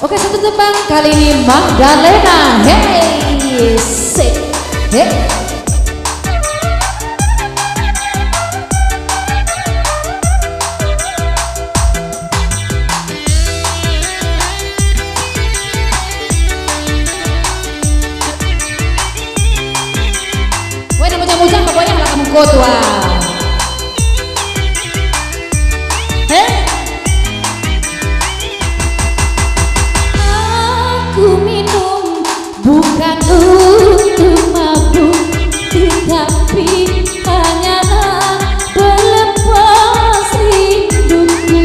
Oke, satu tembang kali ini Magdalena. Hey, sik. Hey. Weh, muja-muja pokoknya malah kamu kotua. Aku minum bukan untuk mabuk, tetapi hanyalah pelepas rinduku.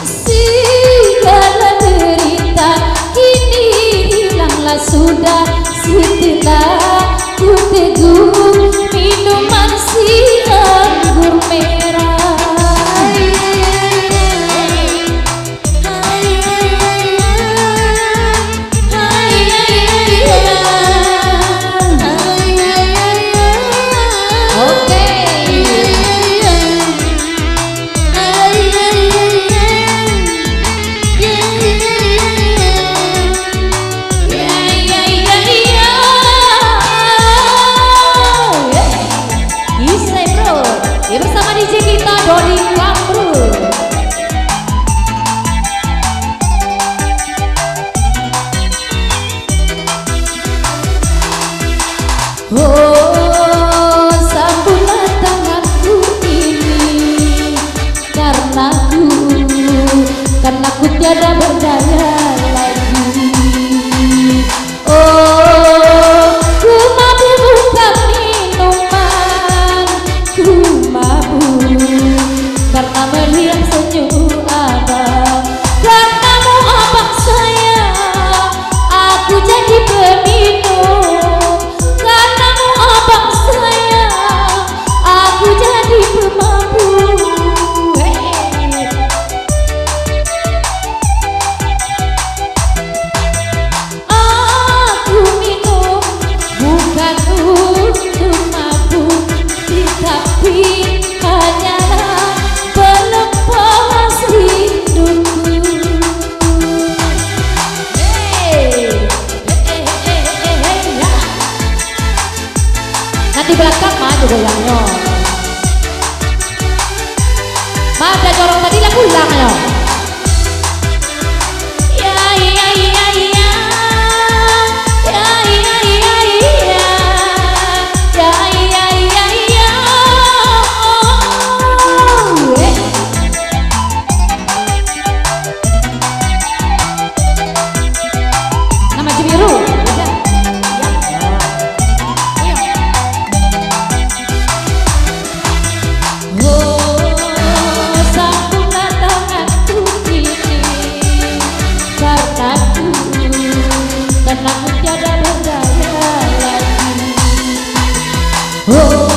Segala derita kini hilanglah sudah setelah ku teguh minuman si anggur merah. Bersama DJ kita Doni Kamru. Oh, sambutlah tanganku ini karena ku tiada berdaya lagi. Oh, ku mabuk bukan minuman, ku karena melihat senyum abang, karenamu abang sayang, aku jadi peminum. Karenamu abang sayang, aku jadi pemabuk. Aku minum bukan untuk mabuk, tetapi hanyalah pelepas rinduku. Nanti belakang maju goyangnya. Mada jorong tadi lah pulangnya. Ya ya ya ya, ya ya ya ya, ya ya ya ya. Nama Cibiru. Oh.